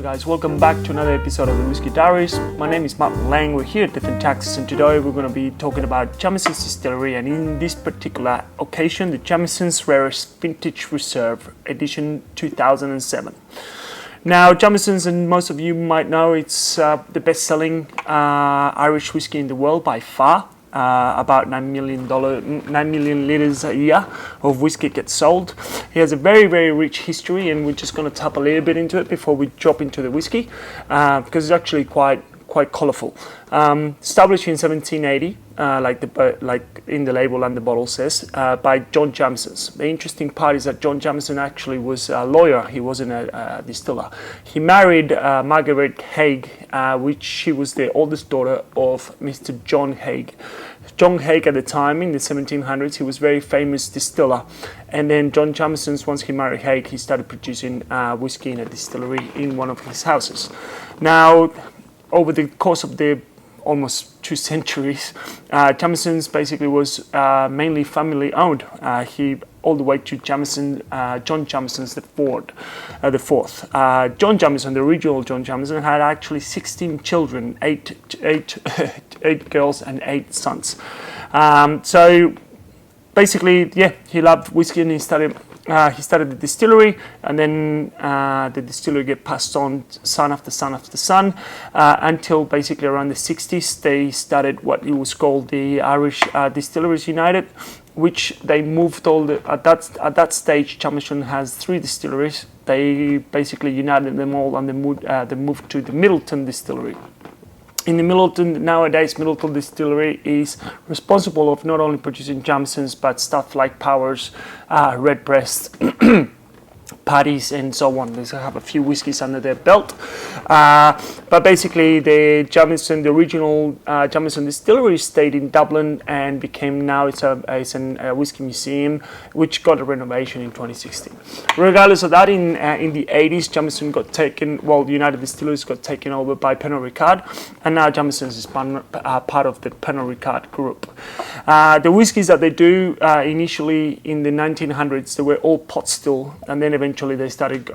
guys, welcome back to another episode of the Whiskey Diaries. My name is Martin Lang, we're here at Different Taxes, and today we're going to be talking about Jamieson's Distillery, and in this particular occasion, the Jamieson's Rarest Vintage Reserve Edition 2007. Now, Jamieson's, and most of you might know, it's the best-selling Irish whiskey in the world by far. About 9 million litres a year of whiskey gets sold. He has a very, very rich history, and we're just going to tap a little bit into it before we drop into the whiskey, because it's actually quite colourful. Established in 1780, like in the label and the bottle says, by John Jamieson. The interesting part is that John Jamieson actually was a lawyer. He wasn't a distiller. He married Margaret Haig, which she was the oldest daughter of Mr. John Haig. John Haig at the time, in the 1700s, he was a very famous distiller. And then John Jamieson, once he married Haig, he started producing whiskey in a distillery in one of his houses. Now, over the course of the almost 2 centuries, Jamieson's basically was mainly family owned. He all the way to Jamieson, John Jamieson's the fourth. John Jamieson, the original John Jamieson, had actually 16 children, eight girls and 8 sons. So basically, yeah, he loved whiskey, and he started the distillery, and then the distillery get passed on son after son after son, until basically around the 60s they started what it was called the Irish Distilleries United, which they moved all the at that stage. Jamieson has 3 distilleries. They basically united them all, and they moved to the Midleton Distillery. In the nowadays, Midleton Distillery is responsible of not only producing Jamieson's, but stuff like Powers, Redbreast, Paddy's, and so on. They have a few whiskies under their belt. But basically, the original Jamieson Distillery stayed in Dublin and became now it's a whiskey museum, which got a renovation in 2016. Regardless of that, in the 80s, Jamieson got taken. Well, United Distilleries got taken over by Pernod Ricard, and now Jamieson's is part of the Pernod Ricard group. The whiskies that they do initially in the 1900s, they were all pot still, and then eventually they started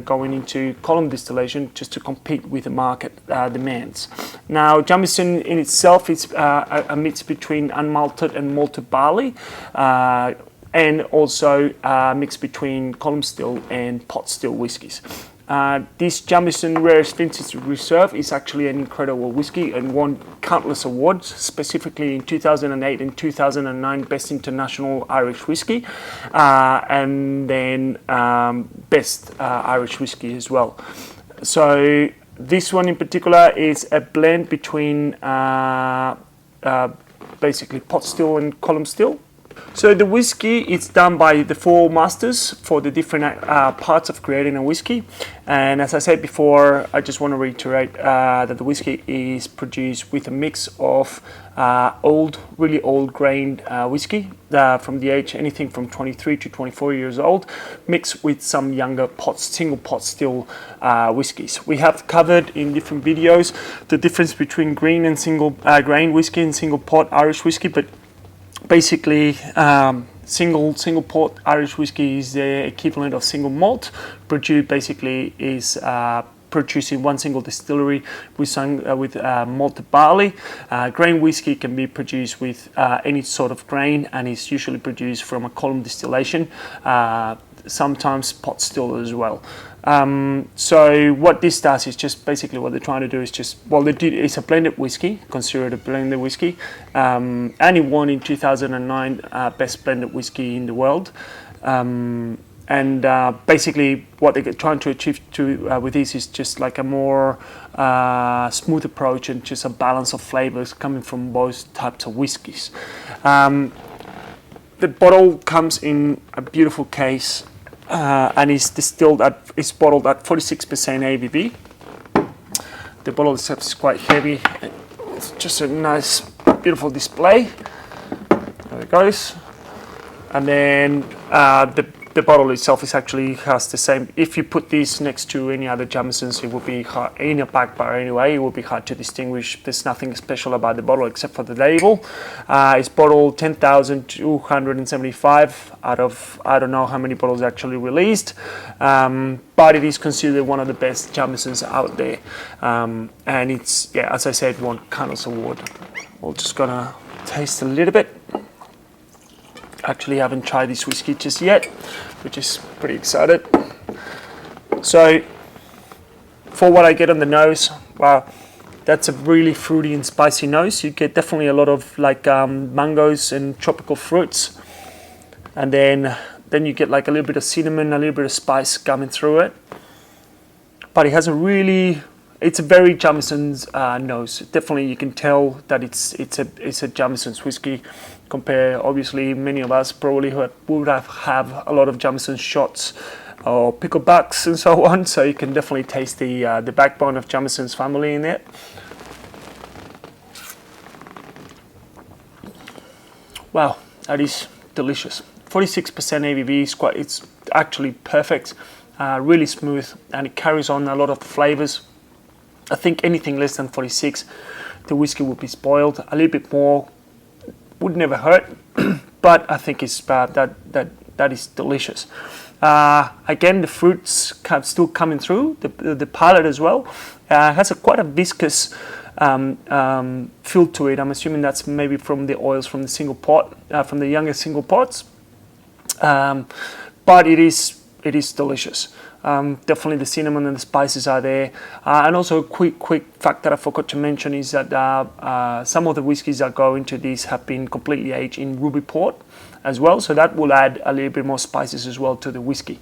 going into column distillation just to compete with the market demands. Now, Jamieson in itself is a mix between unmalted and malted barley, and also a mix between column still and pot still whiskies. This Jamieson Rarest Vintage Reserve is actually an incredible whiskey and won countless awards, specifically in 2008 and 2009 Best International Irish Whiskey, and then Best Irish Whiskey as well. So this one in particular is a blend between basically pot still and column still. So the whiskey, it's done by the 4 masters for the different parts of creating a whiskey. And as I said before, I just want to reiterate that the whiskey is produced with a mix of really old grained whiskey from the age anything from 23 to 24 years old, mixed with some younger single pot still whiskies. We have covered in different videos the difference between green and single grain whiskey and single pot Irish whiskey, but basically, single port Irish whiskey is the equivalent of single malt. Produced basically is producing one single distillery with malted barley. Grain whiskey can be produced with any sort of grain, and is usually produced from a column distillation. Sometimes pot still as well. So what this does is just basically what they're trying to do is it's a blended whiskey, considered a blended whiskey, and it won in 2009 best blended whiskey in the world. And basically what they're trying to achieve with this is just like a more smooth approach and just a balance of flavors coming from both types of whiskies. The bottle comes in a beautiful case, and is bottled at 46% ABV. The bottle itself is quite heavy. It's just a nice, beautiful display. There it goes. And then the bottle itself is actually has the same. If you put this next to any other Jamesons, it would be hard, in a back bar anyway, it would be hard to distinguish. There's nothing special about the bottle except for the label. It's bottled 10,275 out of, I don't know how many bottles actually released, but it is considered one of the best Jamesons out there. And it's, yeah, as I said, won Carnell's Award. We're just gonna taste a little bit. Actually haven't tried this whiskey just yet, which is pretty excited. So for what I get on the nose, wow, that's a really fruity and spicy nose. You get definitely a lot of like mangoes and tropical fruits, and then you get like a little bit of cinnamon, a little bit of spice coming through it. But it has a really, it's a very Jameson's nose. Definitely, you can tell that it's a Jameson's whiskey. Compare, obviously, many of us probably would have a lot of Jameson shots or picklebacks and so on. So you can definitely taste the backbone of Jameson's family in it. Wow, that is delicious. 46% ABV is quite. It's actually perfect. Really smooth, and it carries on a lot of flavors. I think anything less than 46, the whiskey would be spoiled. A little bit more would never hurt, but I think it's that is delicious. Again, the fruits still coming through the palate as well. Has quite a viscous feel to it. I'm assuming that's maybe from the oils from the single pot, from the younger single pots. But it is delicious. Definitely the cinnamon and the spices are there. And also a quick fact that I forgot to mention is that some of the whiskies that go into this have been completely aged in ruby port as well, so that will add a little bit more spices as well to the whiskey.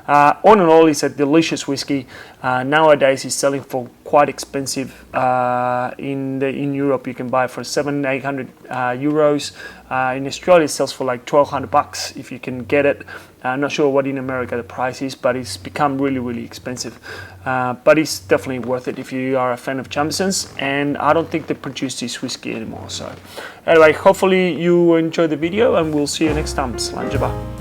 All in all, it's a delicious whiskey. Nowadays, it's selling for quite expensive. In Europe, you can buy for 700-800 euros. In Australia, it sells for like $1,200 if you can get it. I'm not sure what in America the price is, but it's become really expensive. But it's definitely worth it if you are a fan of Jamesons, and I don't think they produce this whiskey anymore. So anyway, hopefully you enjoyed the video, and we'll see you next time. Slàinte mhath.